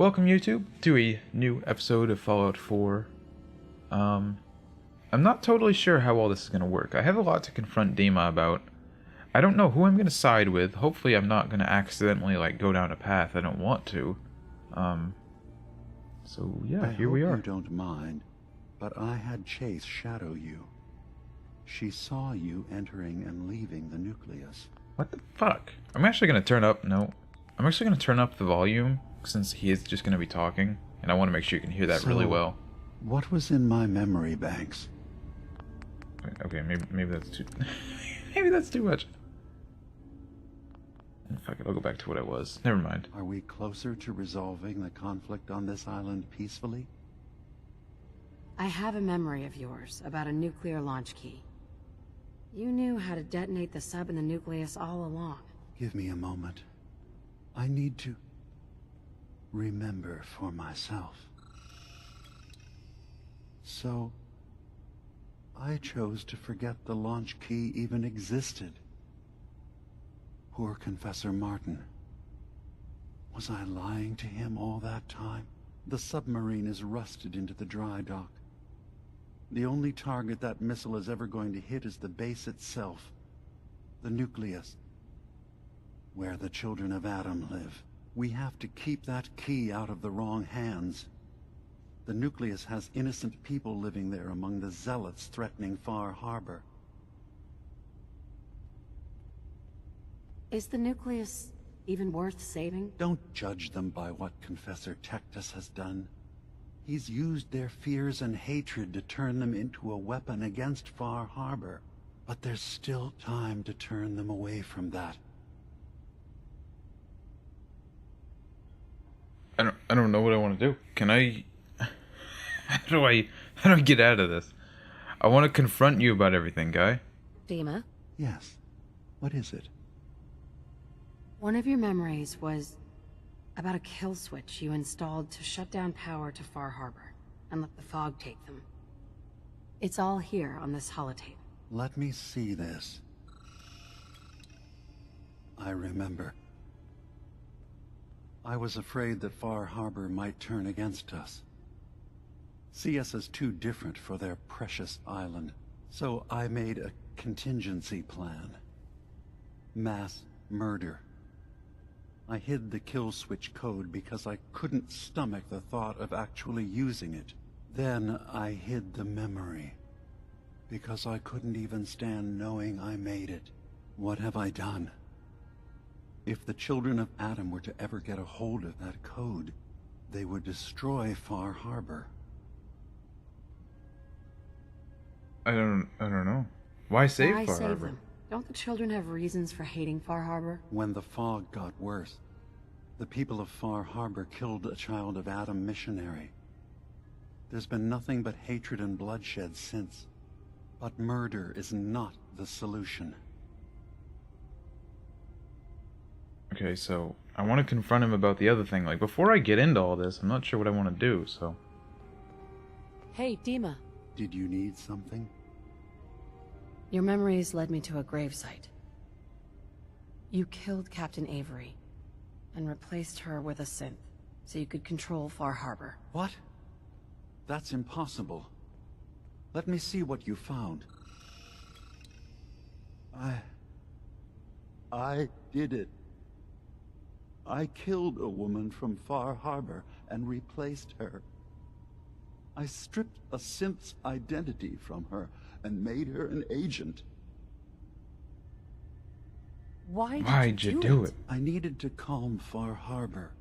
Welcome YouTube to a new episode of Fallout 4. I'm not totally sure how all this is going to work. I have a lot to confront Dima about. I don't know who I'm going to side with. Hopefully I'm not going to accidentally go down a path I don't want to. So yeah, here we are. I hope you don't mind, but I had Chase shadow you. She saw you entering and leaving the nucleus. What the fuck? I'm actually going to turn up the volume since he is just going to be talking, and I want to make sure you can hear that really well. What was in my memory banks? Okay, maybe that's too maybe that's too much. Fuck it, I'll go back to what I was. Never mind. Are we closer to resolving the conflict on this island peacefully? I have a memory of yours about a nuclear launch key. You knew how to detonate the sub in the nucleus all along. Give me a moment. I need to remember for myself. So, I chose to forget the launch key even existed. Poor Confessor Martin. Was I lying to him all that time? The submarine is rusted into the dry dock. The only target that missile is ever going to hit is the base itself. The nucleus. Where the children of Adam live. We have to keep that key out of the wrong hands. The nucleus has innocent people living there among the zealots threatening Far Harbor. Is the nucleus even worth saving? Don't judge them by what Confessor Tektus has done. He's used their fears and hatred to turn them into a weapon against Far Harbor. But there's still time to turn them away from that. I don't know what I want to do. Can I... How do I get out of this? I want to confront you about everything, guy. Dima? Yes. What is it? One of your memories was about a kill switch you installed to shut down power to Far Harbor and let the fog take them. It's all here on this holotape. Let me see this. I remember. I was afraid that Far Harbor might turn against us. See us as too different for their precious island. So I made a contingency plan. Mass murder. I hid the kill switch code because I couldn't stomach the thought of actually using it. Then I hid the memory. Because I couldn't even stand knowing I made it. What have I done? If the children of Adam were to ever get a hold of that code, they would destroy Far Harbor. I don't know. Why save Far Harbor? Them? Don't the children have reasons for hating Far Harbor? When the fog got worse, the people of Far Harbor killed a child of Adam missionary. There's been nothing but hatred and bloodshed since. But murder is not the solution. Okay, so I want to confront him about the other thing. Before I get into all this, I'm not sure what I want to do, so... Hey, Dima. Did you need something? Your memories led me to a gravesite. You killed Captain Avery and replaced her with a synth so you could control Far Harbor. What? That's impossible. Let me see what you found. I did it. I killed a woman from Far Harbor and replaced her. I stripped a synth's identity from her and made her an agent. Why'd you do it? I needed to calm Far Harbor.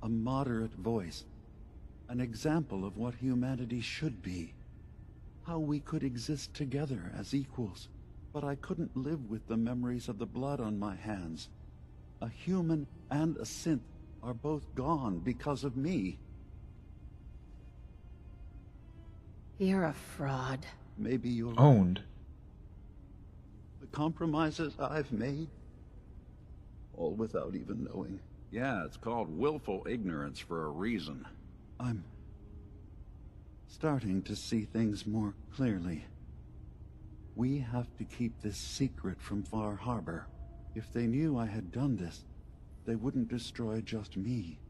A moderate voice. An example of what humanity should be. How we could exist together as equals. But I couldn't live with the memories of the blood on my hands. A human and a synth are both gone because of me. You're a fraud. Maybe you're owned. The compromises I've made, all without even knowing. Yeah, it's called willful ignorance for a reason. I'm starting to see things more clearly. We have to keep this secret from Far Harbor. If they knew I had done this, they wouldn't destroy just me.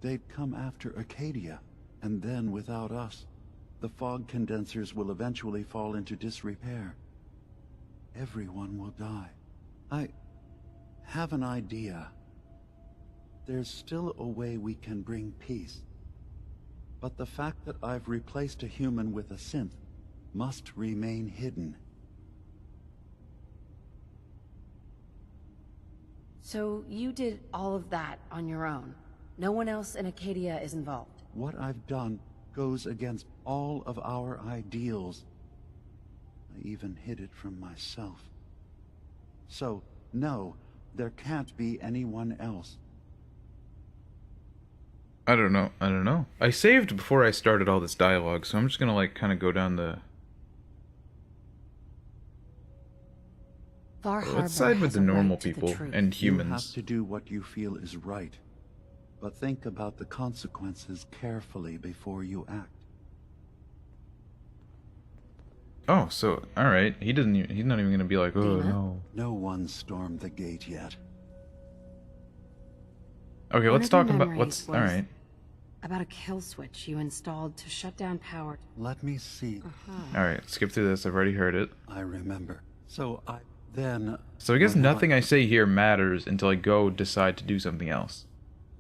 they'd come after Acadia, and then without us, the fog condensers will eventually fall into disrepair. Everyone will die. I have an idea. There's still a way we can bring peace. But the fact that I've replaced a human with a synth must remain hidden. So you did all of that on your own? No one else in Acadia is involved? What I've done goes against all of our ideals. I even hid it from myself. So, no, there can't be anyone else. I don't know. I saved before I started all this dialogue, so I'm just gonna, like, kind of go down the... Far Harbor Let's side with has the a normal right to the people truth. and You have humans. to do what you feel is right. But think about the consequences carefully before you act. Oh, so, alright. He's not even gonna be like, oh, Dina? no. No one stormed the gate yet. Okay, One let's of your talk about, memories was alright. about a kill switch you installed to shut down power. Let me see. Alright, skip through this, I've already heard it. I remember. So I guess when nothing I say here matters until I go decide to do something else.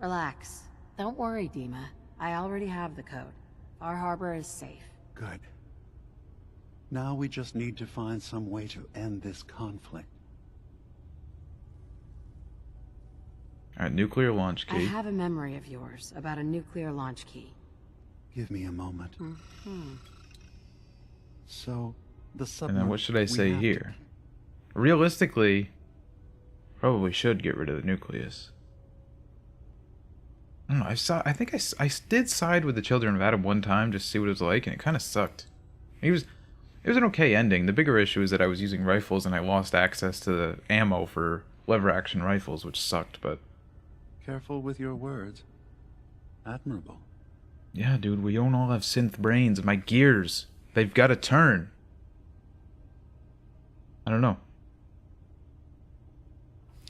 Relax. Don't worry, Dima. I already have the code. Far Harbor is safe. Good. Now we just need to find some way to end this conflict. Alright, nuclear launch I key. have a memory of yours about a nuclear launch key. Give me a moment. So, the And submarine... then what should I we say have here? Realistically, probably should get rid of the nucleus. I don't know, I think I did side with the Children of Adam one time just to see what it was like, and it kind of sucked. It was an okay ending. The bigger issue is that I was using rifles and I lost access to the ammo for lever action rifles, which sucked, but... Careful with your words. Admirable. Yeah, dude, we don't all have synth brains. My gears, they've got to turn. I don't know.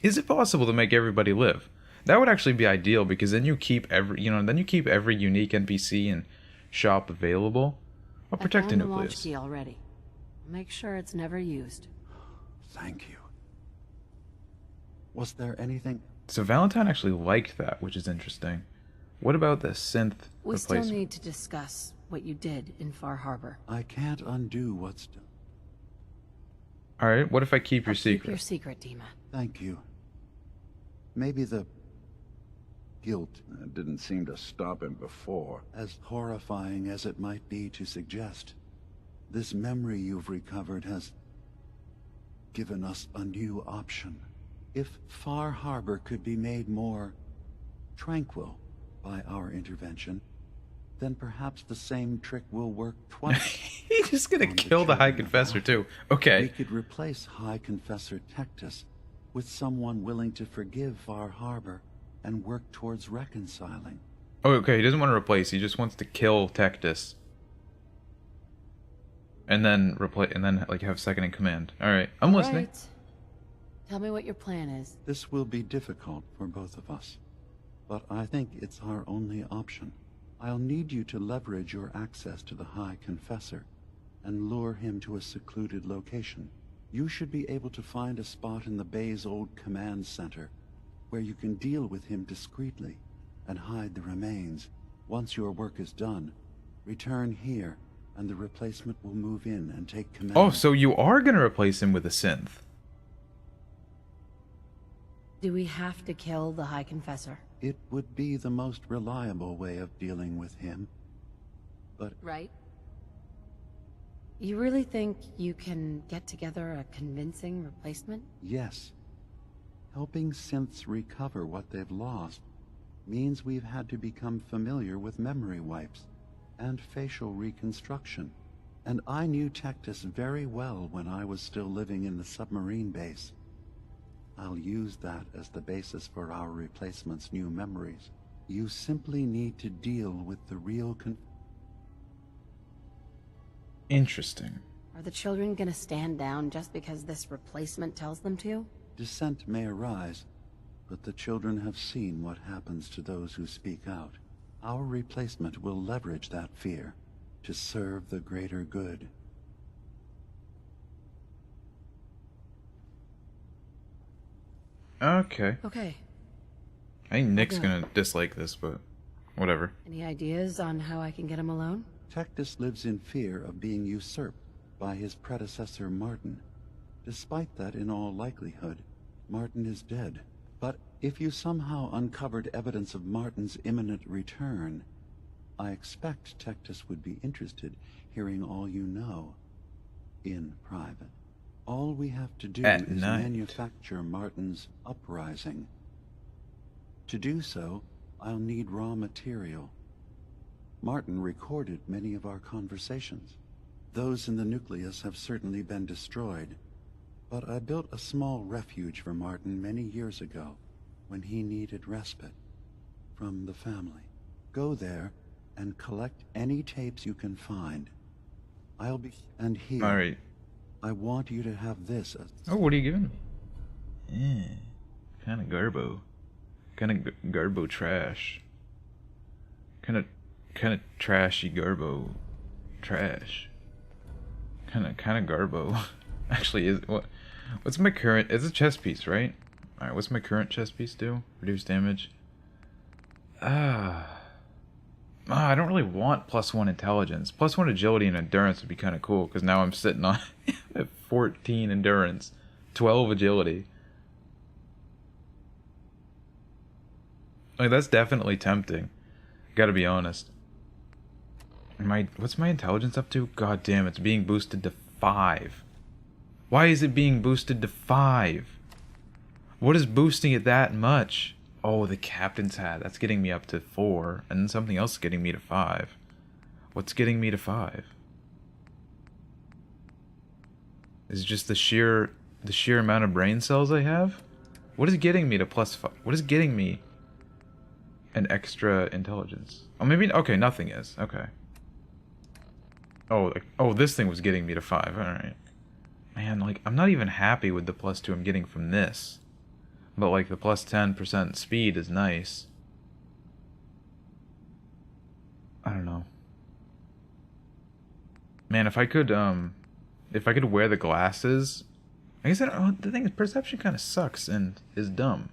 Is it possible to make everybody live? That would actually be ideal, because then you keep every unique NPC and shop available. I'll protect the I found the launch nucleus. key already. I'll make sure it's never used. Thank you. Was there anything... So Valentine actually liked that, which is interesting. What about the synth We still replacement? need to discuss what you did in Far Harbor. I can't undo what's done. Alright, what if I keep your I'll secret? Keep your secret, Dima. Thank you. Maybe the guilt, That didn't seem to stop him before. as horrifying as it might be to suggest, this memory you've recovered has given us a new option. If Far Harbor could be made more tranquil by our intervention, then perhaps the same trick will work twice. He's just gonna on the kill the High Children of Confessor Adam. too. We Okay. could replace High Confessor Tektus with someone willing to forgive Far Harbor and work towards reconciling. Oh, okay, he doesn't want to replace, he just wants to kill Tektus. And then like have second in command. Alright, I'm listening. Right. Tell me what your plan is. This will be difficult for both of us, but I think it's our only option. I'll need you to leverage your access to the High Confessor and lure him to a secluded location. You should be able to find a spot in the Bay's old command center where you can deal with him discreetly and hide the remains. Once your work is done, return here and the replacement will move in and take command. Oh, so you are gonna replace him with a synth. Do we have to kill the High Confessor? It would be the most reliable way of dealing with him. But Right? You really think you can get together a convincing replacement? yes, helping synths recover what they've lost means we've had to become familiar with memory wipes and facial reconstruction. And I knew Tektus very well when I was still living in the submarine base. I'll use that as the basis for our replacement's new memories. You simply need to deal with the real Interesting. Are the children gonna stand down just because this replacement tells them to? dissent may arise, but the children have seen what happens to those who speak out. Our replacement will leverage that fear to serve the greater good. Okay. Okay. I think Nick's Okay. gonna dislike this, but whatever. Any ideas on how I can get him alone? Tektus lives in fear of being usurped by his predecessor Martin. Despite that, in all likelihood, Martin is dead. But if you somehow uncovered evidence of Martin's imminent return, I expect Tektus would be interested hearing all you know in private. All we have to do At is night. manufacture Martin's uprising. To do so, I'll need raw material. Martin recorded many of our conversations. Those in the nucleus have certainly been destroyed, but I built a small refuge for Martin many years ago when he needed respite from the family. Go there and collect any tapes you can find. And here, Alright. I want you to have this as... Oh, what are you giving me? Kinda garbo. Kinda garbo trash. Kinda trashy garbo trash. Kinda garbo. Actually, what's my current... It's a chest piece, right? Alright, what's my current chest piece do? Reduce damage. I don't really want +1 intelligence. +1 agility and endurance would be kind of cool, because now I'm sitting on at 14 endurance, 12 agility. Like, that's definitely tempting. Gotta be honest. What's my intelligence up to? God damn, it's being boosted to 5. Why is it being boosted to 5? What is boosting it that much? Oh, the captain's hat. That's getting me up to 4. And then something else is getting me to 5. What's getting me to 5? Is it just the sheer amount of brain cells I have? What is getting me to +5? What is getting me an extra intelligence? Oh, maybe... Okay, nothing is. Okay. Oh, this thing was getting me to 5. Alright. Man, like, I'm not even happy with the +2 I'm getting from this. But, like, the +10% speed is nice. I don't know. Man, if I could wear the glasses... I guess the thing is, perception kind of sucks and is dumb.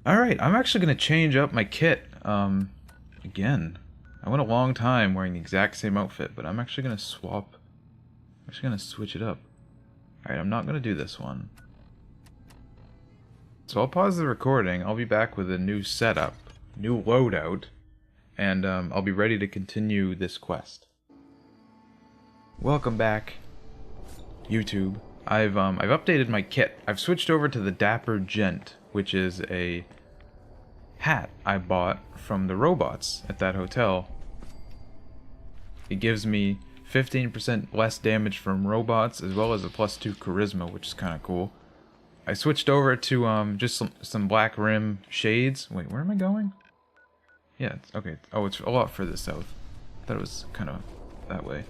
Alright, I'm actually going to change up my kit, again. I went a long time wearing the exact same outfit, but I'm actually going to swap... I'm actually going to switch it up. Alright, I'm not going to do this one. So I'll pause the recording, I'll be back with a new setup, new loadout, and I'll be ready to continue this quest. Welcome back, YouTube. I've updated my kit. I've switched over to the Dapper Gent, which is a hat I bought from the robots at that hotel. It gives me 15% less damage from robots, as well as a +2 charisma, which is kind of cool. I switched over to just some black rim shades. Wait, where am I going? Yeah, okay. Oh, it's a lot further south. I thought it was kind of that way.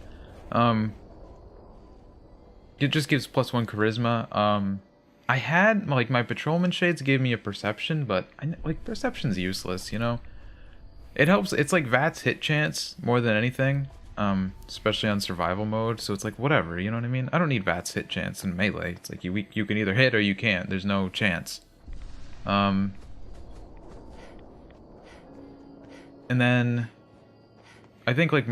It just gives +1 charisma. I had, like, my patrolman shades gave me a perception, but like, perception's useless, you know? It helps. It's like VAT's hit chance more than anything. Especially on survival mode, so it's like, whatever, you know what I mean? I don't need VAT's hit chance in melee. It's like, you can either hit or you can't. There's no chance. And then I think, like,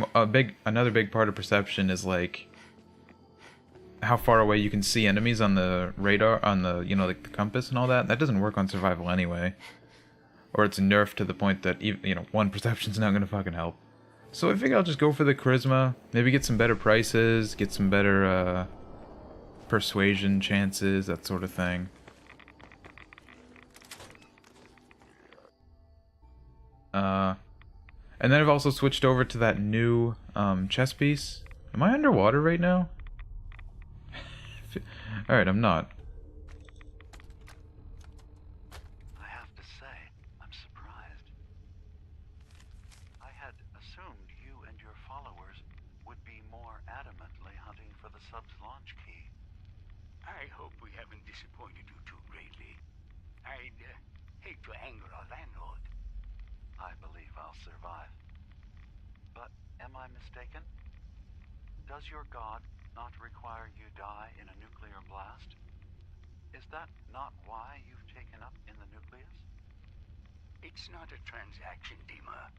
another big part of perception is, like, how far away you can see enemies on the radar, on the, you know, like, the compass and all that. That doesn't work on survival anyway. Or it's nerfed to the point that, even, you know, 1 perception's not gonna fucking help. So I think I'll just go for the charisma, maybe get some better prices, get some better persuasion chances, that sort of thing. And then I've also switched over to that new chess piece. Am I underwater right now? Alright, I'm not. I have to say, I'm surprised. I had assumed you and your followers would be more adamantly hunting for the sub's launch key. I hope we haven't disappointed to anger our landlord. I believe I'll survive. But am I mistaken? Does your god not require you die in a nuclear blast? Is that not why you've taken up in the nucleus? It's not a transaction, Dima.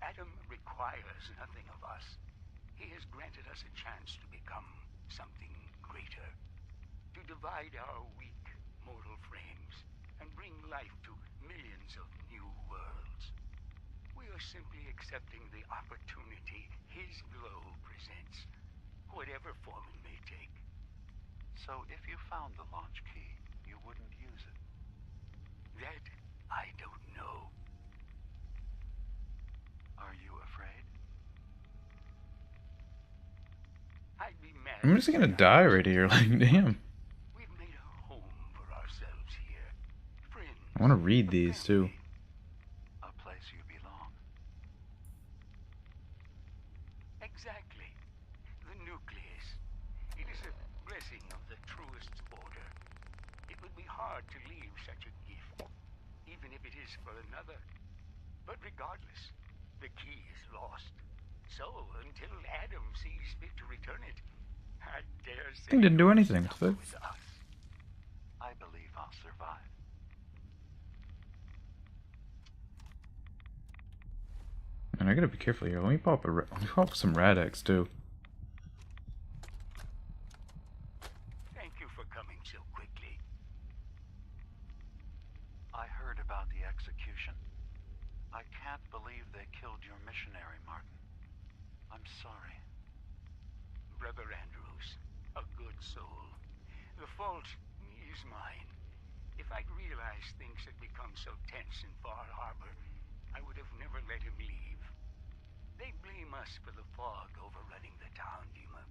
Adam requires nothing of us. He has granted us a chance to become something greater. To divide our weak mortal frames and bring life to millions of new worlds. We are simply accepting the opportunity his glow presents, whatever form it may take. So if you found the launch key, you wouldn't use it? That I don't know. Are you afraid? I'd be mad. I'm just gonna die right here. Like, damn. We've made a home for ourselves here. Friends. I want to read these too. A place you belong. Exactly. The nucleus. It is a blessing of the truest order. It would be hard to leave such a gift, even if it is for another. But regardless, the key is lost. So, until Adam sees fit to return it, I dare say Thing didn't do anything stuck to it. with us. I believe I'll survive. And I gotta be careful here. Let me pop some Rad-X too. Thank you for coming so quickly. I heard about the execution. I can't believe they killed your missionary, Martin. I'm sorry. Brother Andrews, a good soul. The fault is mine. If I'd realized things had become so tense in Far Harbor, I would have never let him leave. They blame us for the fog overrunning the town, Dima.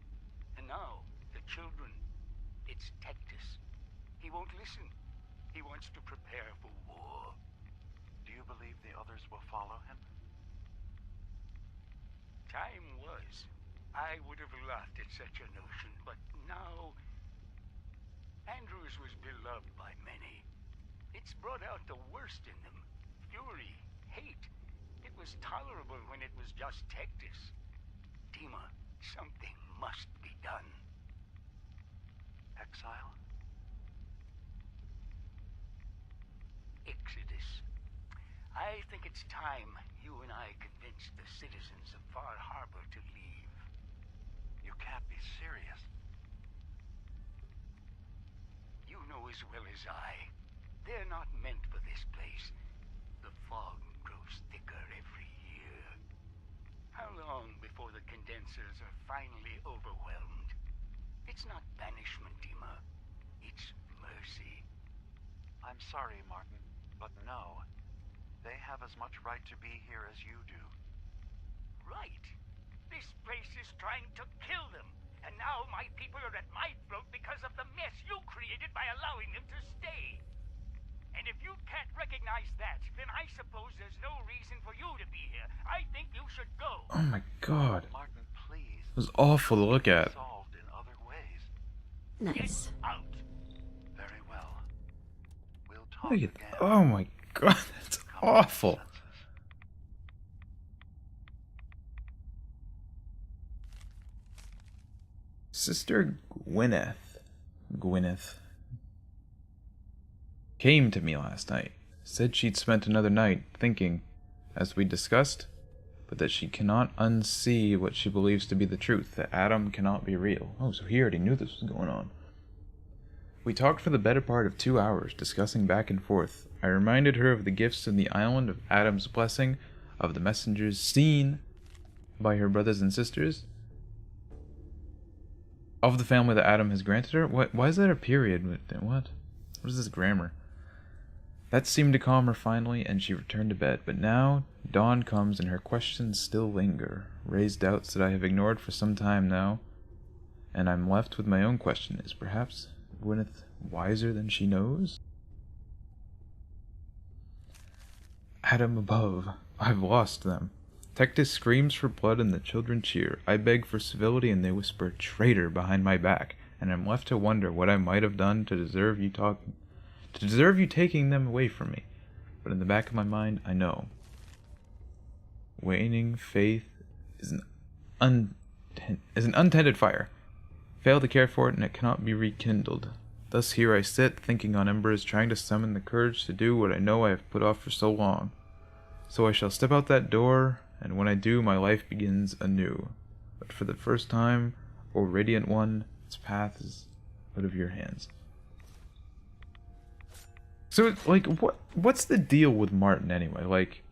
And now, the children. It's Tektus. He won't listen. He wants to prepare for war. Do you believe the others will follow him? Time was. I would have laughed at such a notion, but now... Andrews was beloved by many. It's brought out the worst in them. Fury, hate. It was tolerable when it was just Tektus. Dima, something must be done. Exile? Exodus. I think it's time you and I convinced the citizens of Far Harbor to leave. You can't be serious. You know as well as I, they're not meant for this place. The fog grows thicker every year. How long before the condensers are finally overwhelmed? It's not banishment, Dima. It's mercy. I'm sorry, Martin, but no. They have as much right to be here as you do. Right. This place is trying to kill them. And now my people are at my throat because of the mess you created by allowing them to stay. And if you can't recognize that, then I suppose there's no reason for you to be here. I think you should go. Oh my god. Martin, please. It was awful to look at. Solved in other ways. Nice. Get out. Very well. We'll talk Look at, again. oh my god, that's awful. Sister Gwyneth, came to me last night. Said she'd spent another night thinking, as we discussed, but that she cannot unsee what she believes to be the truth, that Adam cannot be real. Oh, so he already knew this was going on. We talked for the better part of 2 hours, discussing back and forth. I reminded her of the gifts in the island, of Adam's blessing, of the messengers seen by her brothers and sisters, of the family that Adam has granted her. Why is that a period? What is this grammar? That seemed to calm her finally, and she returned to bed. But now, dawn comes, and her questions still linger, raised doubts that I have ignored for some time now, and I'm left with my own question. Is perhaps Gwyneth wiser than she knows? Adam above, I've lost them. Tektus screams for blood and the children cheer. I beg for civility and they whisper, traitor, behind my back, and I'm left to wonder what I might have done to deserve you taking them away from me. but in the back of my mind, I know. Waning faith is an untended fire. Fail to care for it, and it cannot be rekindled. Thus here I sit, thinking on embers, trying to summon the courage to do what I know I have put off for so long. So I shall step out that door, and when I do, my life begins anew. But for the first time, O Radiant One, its path is out of your hands. So, like, what's the deal with Martin anyway? Like,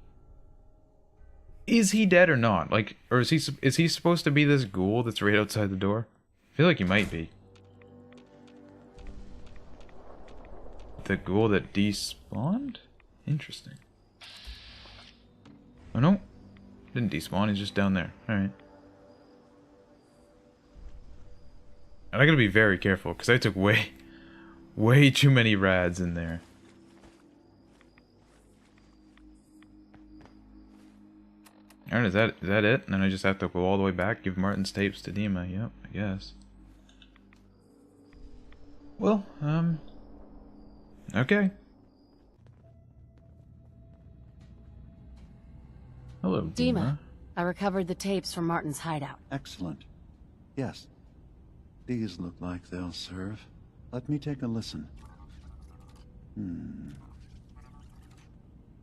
is he dead or not? Like, or is he supposed to be this ghoul that's right outside the door? I feel like he might be. The ghoul that despawned? Interesting. Oh no, didn't despawn, he's just down there. Alright. And I gotta be very careful, because I took way too many rads in there. Alright, is that it? And then I just have to go all the way back, give Martin's tapes to Dima. Yep, I guess. Well, okay. Hello, Dima. I recovered the tapes from Martin's hideout. Excellent. Yes. These look like they'll serve. Let me take a listen.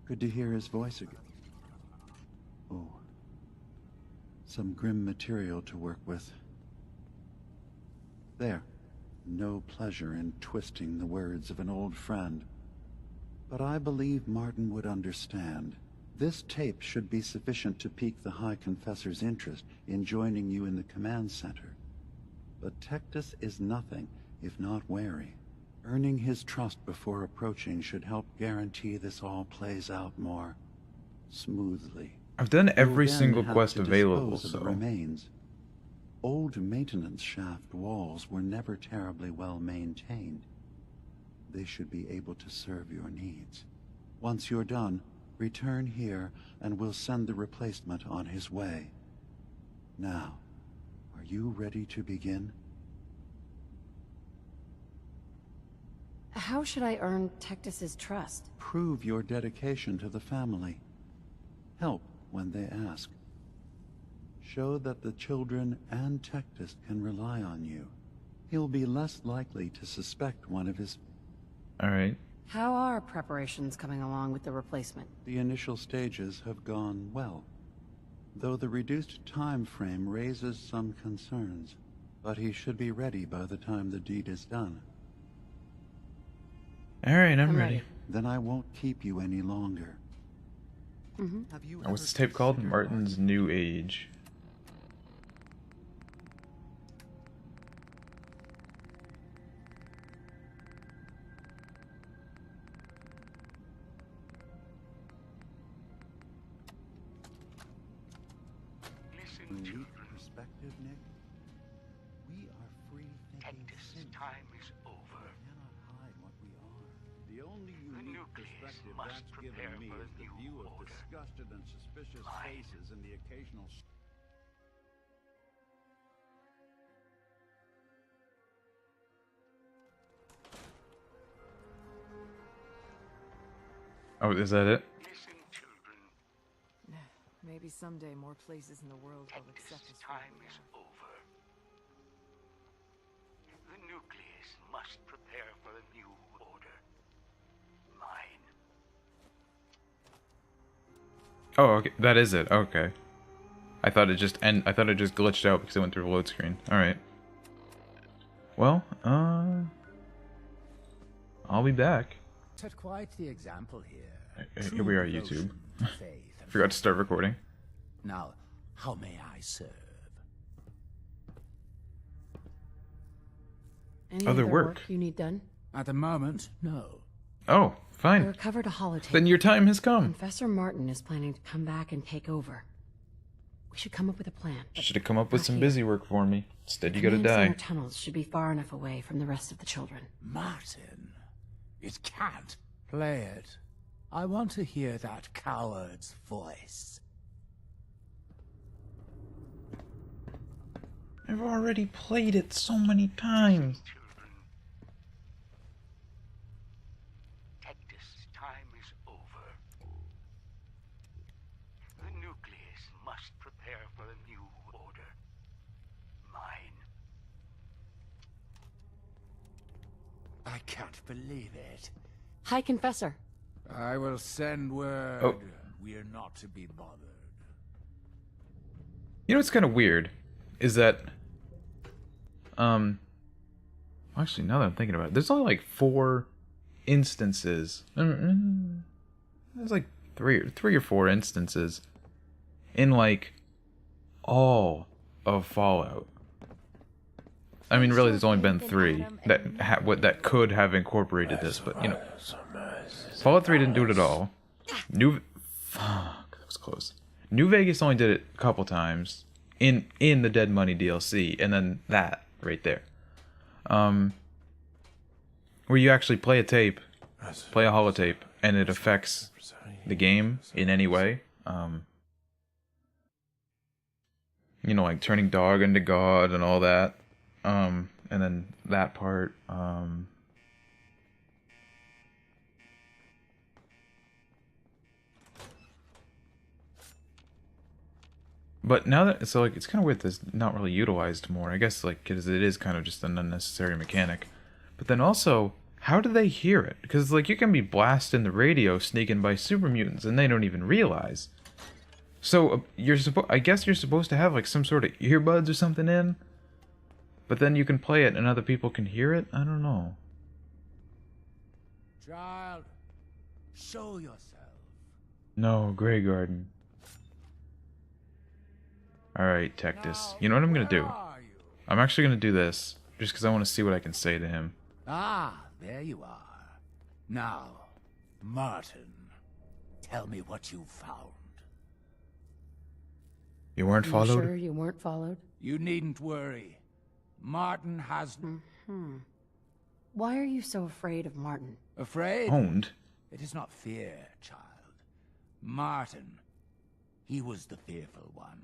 Good to hear his voice again. Oh. Some grim material to work with. There. No pleasure in twisting the words of an old friend. But I believe Martin would understand. This tape should be sufficient to pique the High Confessor's interest in joining you in the command center. But Tektus is nothing if not wary. Earning his trust before approaching should help guarantee this all plays out more smoothly. I've done every You'll then single have quest to available, dispose of the so... remains. Old maintenance shaft walls were never terribly well maintained. They should be able to serve your needs. Once you're done, return here and we'll send the replacement on his way. Now, are you ready to begin? How should I earn Tektus's trust? Prove your dedication to the family. Help when they ask. Show that the children and Tektus can rely on you. He'll be less likely to suspect one of his... Alright. How are preparations coming along with the replacement? The initial stages have gone well, though the reduced time frame raises some concerns. But he should be ready by the time the deed is done. Alright, I'm ready. Then I won't keep you any longer. What's this tape called? Martin's New Age. Listen, children. Perspective, Nick. We are free thinking Tektus' sinners. time is over. We cannot hide what we are. The only The unique nucleus perspective must that's prepare given me for is a the new view of order. disgusted and suspicious Mine. faces and the occasional... Oh, is that it? Listen, children. Maybe someday more places in the world will accept Tektus' us for time who we is are. over. The nucleus must prepare for a new order. Mine. Oh, okay. That is it. Okay. I thought it just glitched out because it went through the load screen. Alright. Well, I'll be back. Set quite the example here. Here we are, True YouTube. devotion, faith, and Forgot to start recording. Now, how may I serve? Any Other other work? you need done? At the moment, no. Oh, I fine. recovered a holotape. Then your time has come. Professor Martin is planning to come back and take over. We should come up with a plan. but Should have come up with not some here. busy work for me. Instead, you gotta Command die. center tunnels should be far enough away from the rest of the children. Martin, it can't. Play it. I want to hear that coward's voice. I've already played it so many times. Children. Tektus' time is over. I can't believe it. Hi, Confessor. I will send word. Oh. We're not to be bothered. You know what's kind of weird is that, actually, now that I'm thinking about it, there's only like 4 instances. There's like three or 4 instances in like all of Fallout. I mean, really, there's only been 3 that could have incorporated this, but you know, Fallout 3 didn't do it at all. Fuck, that was close. New Vegas only did it a couple times in the Dead Money DLC, and then that right there, where you actually play a holotape, and it affects the game in any way. You know, like turning dog into god and all that. And then that part. But now that so like it's kind of weird that it's not really utilized more. I guess like because it is kind of just an unnecessary mechanic. But then also, how do they hear it? Because like you can be blasting the radio sneaking by super mutants and they don't even realize. So I guess you're supposed to have like some sort of earbuds or something in. But then you can play it and other people can hear it? I don't know. Child, show yourself. No, Grey Garden. Alright, Tektus. You know what I'm gonna do? I'm actually gonna do this, just because I want to see what I can say to him. Ah, there you are. Now, Martin, tell me what you found. You weren't followed? Sure you weren't followed? You needn't worry. Martin has... Why are you so afraid of Martin? Afraid? Owned? It is not fear, child. Martin, he was the fearful one,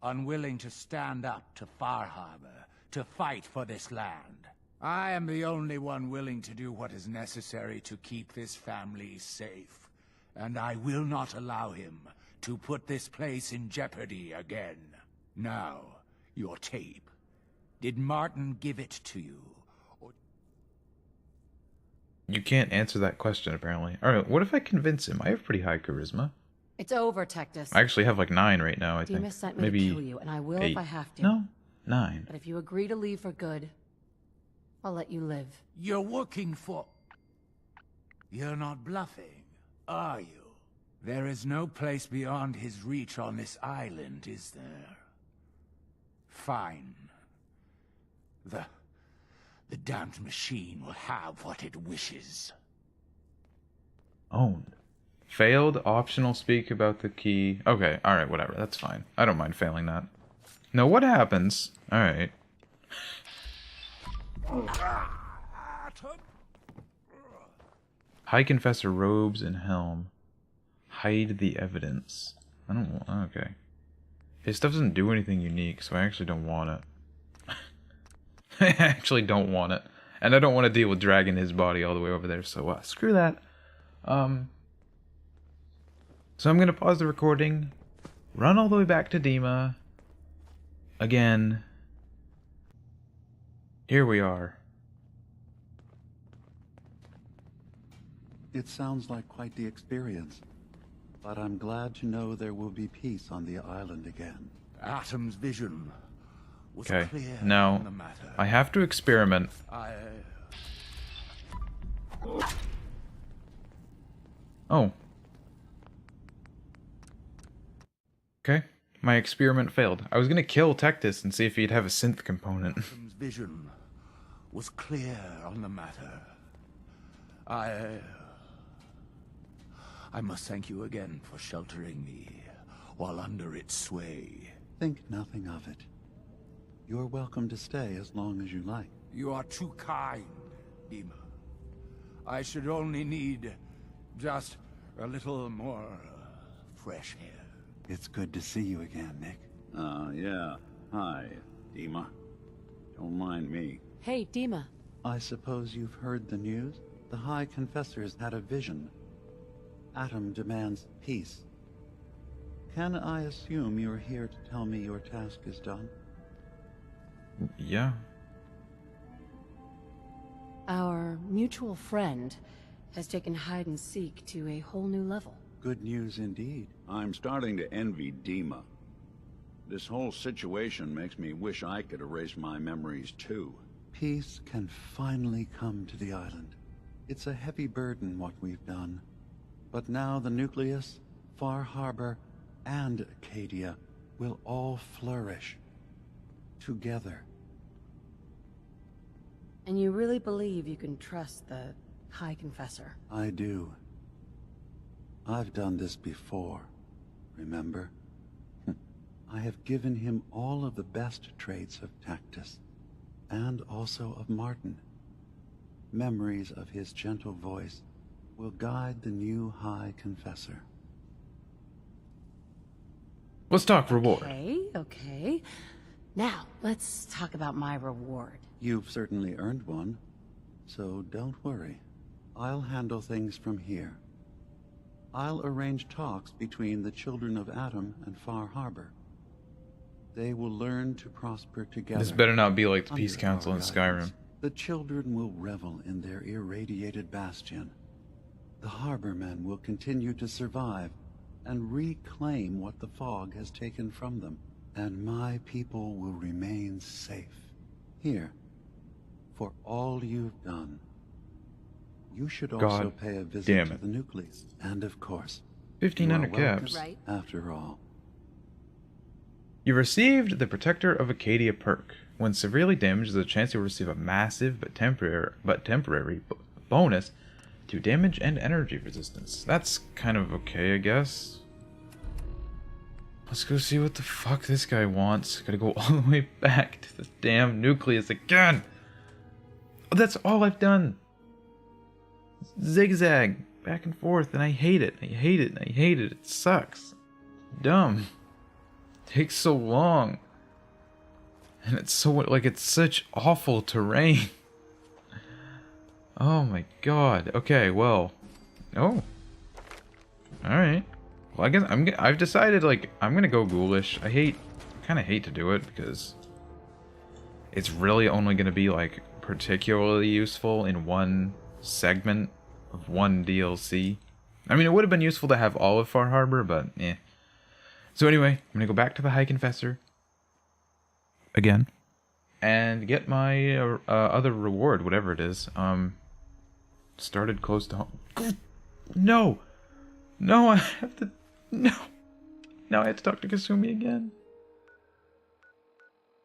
unwilling to stand up to Far Harbor, to fight for this land. I am the only one willing to do what is necessary to keep this family safe, and I will not allow him to put this place in jeopardy again. Now, your tape. Did Martin give it to you? You can't answer that question, apparently. Alright, what if I convince him? I have pretty high charisma. It's over, Tektus. I actually have like 9 right now, I think. Demas sent me Maybe to kill you, and I will 8. if I have to. No, 9. But if you agree to leave for good, I'll let you live. You're working for... You're not bluffing, are you? There is no place beyond his reach on this island, is there? Fine. The damned machine will have what it wishes. Owned. Failed, optional speak about the key. Okay, alright, whatever, that's fine. I don't mind failing that. Now what happens? Alright. High Confessor robes and helm. Hide the evidence. I don't want... Okay. His stuff doesn't do anything unique, so I actually don't want it. I actually don't want it. And I don't want to deal with dragging his body all the way over there, so screw that. So I'm going to pause the recording, run all the way back to Dima. Again. Here we are. It sounds like quite the experience. But I'm glad to know there will be peace on the island again. Atom's vision was Okay, clear now on the matter. I have to experiment. Oh. Okay, my experiment failed. I was gonna kill Tektus and see if he'd have a synth component. Atom's vision was clear on the matter. I must thank you again for sheltering me while under its sway. Think nothing of it. You're welcome to stay as long as you like. You are too kind, Dima. I should only need just a little more fresh air. It's good to see you again, Nick. Yeah. Hi, Dima. Don't mind me. Hey, Dima. I suppose you've heard the news? The High Confessor's had a vision. Atom demands peace. Can I assume you're here to tell me your task is done? Yeah. Our mutual friend has taken hide and seek to a whole new level. Good news indeed. I'm starting to envy Dima. This whole situation makes me wish I could erase my memories too. Peace can finally come to the island. It's a heavy burden what we've done. But now the Nucleus, Far Harbor, and Acadia will all flourish. Together. And you really believe you can trust the High Confessor? I do. I've done this before, remember? I have given him all of the best traits of Tektus, and also of Martin. Memories of his gentle voice will guide the new High Confessor. Let's talk reward. Okay. Now, let's talk about my reward. You've certainly earned one, so don't worry. I'll handle things from here. I'll arrange talks between the children of Atom and Far Harbor. They will learn to prosper together. This better not be like the under Peace Council our in guidance. Skyrim. The children will revel in their irradiated bastion. The Harbormen will continue to survive and reclaim what the fog has taken from them. And my people will remain safe. Here, for all you've done. You should also God pay a visit damn to it. the Nucleus. And of course, 1500 you are welcome, caps. Right. after all. You received the Protector of Acadia perk. When severely damaged, there's a chance you'll receive a massive but temporary bonus to damage and energy resistance. That's kind of okay, I guess. Let's go see what the fuck this guy wants. Gotta go all the way back to the damn Nucleus again. Oh, that's all I've done. Zigzag back and forth, and I hate it. I hate it. I hate it. It sucks. Dumb. Takes so long. And it's so, like, it's such awful terrain. Oh my god. Okay, well. Oh. Alright. Well, I guess I've decided, like, I'm gonna go ghoulish. I kind of hate to do it because it's really only gonna be, like, particularly useful in one segment of one DLC. I mean, it would have been useful to have all of Far Harbor, but eh. So anyway, I'm gonna go back to the High Confessor again and get my other reward, whatever it is. Started close to home. No, I have to. No, now I have to talk to Kasumi again.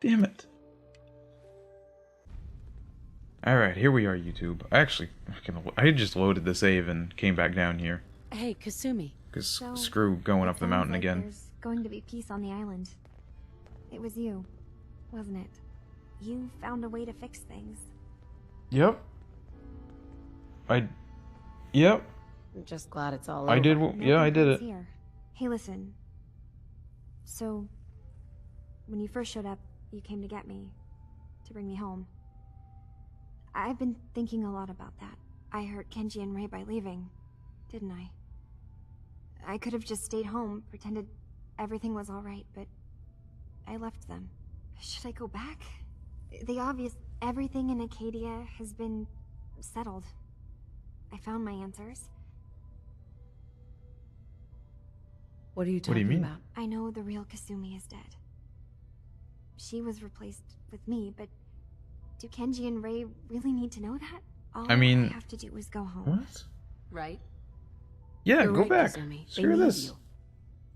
Damn it. Alright, here we are, YouTube. I just loaded the save and came back down here. Hey, Kasumi. Because So, screw going up the Sounds mountain like again. There's going to be peace on the island. It was you, wasn't it? You found a way to fix things. Yep. Yep. I'm just glad it's all over. I did. No Yeah, I did complaints it. Here. Hey, listen. So, when you first showed up, you came to get me, to bring me home. I've been thinking a lot about that. I hurt Kenji and Ray by leaving, didn't I? I could have just stayed home, pretended everything was alright, but I left them. Should I go back? Everything in Acadia has been settled. I found my answers. What are you What do you talking mean? about? I know the real Kasumi is dead. She was replaced with me, but do Kenji and Ray really need to know that? All I mean- I have to do is go home. What? Right? Yeah, You're go right, back. Kasumi. They Screw need this. you.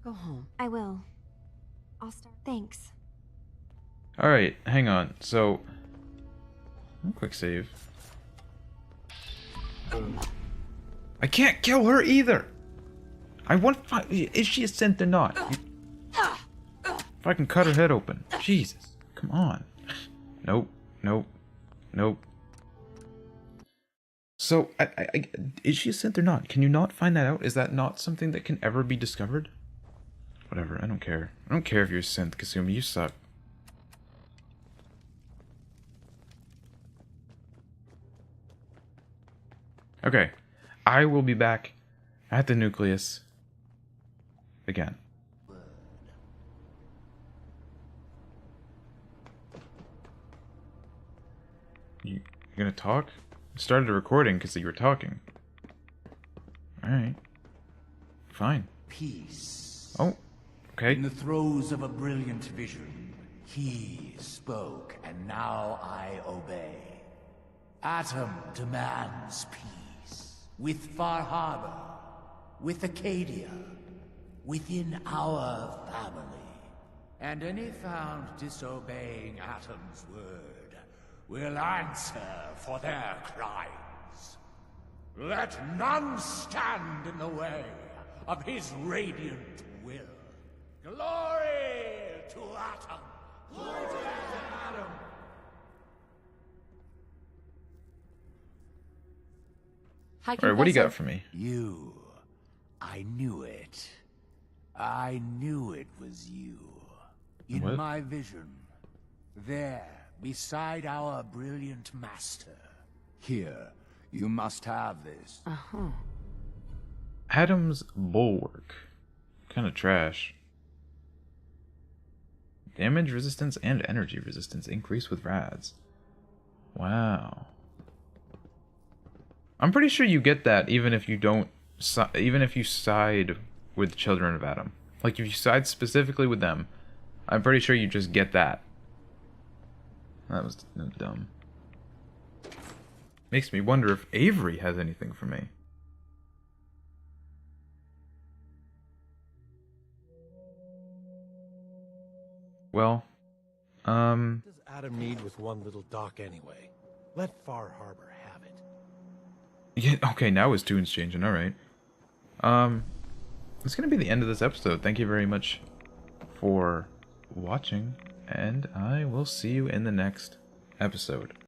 Go home. I will. I'll start. Thanks. Alright, hang on. So, quick save. I can't kill her either. I want. Is she a synth or not? If I can cut her head open. Jesus, come on. Nope. So, is she a synth or not? Can you not find that out? Is that not something that can ever be discovered? Whatever, I don't care. I don't care if you're a synth, Kasumi. You suck. Okay, I will be back at the Nucleus again. You gonna talk? started recording because you were talking. Alright. Fine. Peace. Oh, okay. In the throes of a brilliant vision, he spoke, and now I obey. Atom demands peace. With Far Harbor, with Acadia, within our family. And any found disobeying Atom's word will answer for their crimes. Let none stand in the way of his radiant will. Glory to Atom! Glory to Atom! Alright, what do you got for me? You. I knew it. I knew it was you. In What? my vision. There, beside our brilliant master. Here, you must have this. Adam's Bulwark. Kinda trash. Damage resistance and energy resistance increase with rads. Wow. I'm pretty sure you get that even if you don't, even if you side with Children of Atom. Like if you side specifically with them, I'm pretty sure you just get that. That was dumb. Makes me wonder if Avery has anything for me. Well, What does Adam need with one little dock anyway? Let Far Harbor have it. yeah, okay, now his tune's changing, alright. That's gonna be the end of this episode. Thank you very much for watching, and I will see you in the next episode.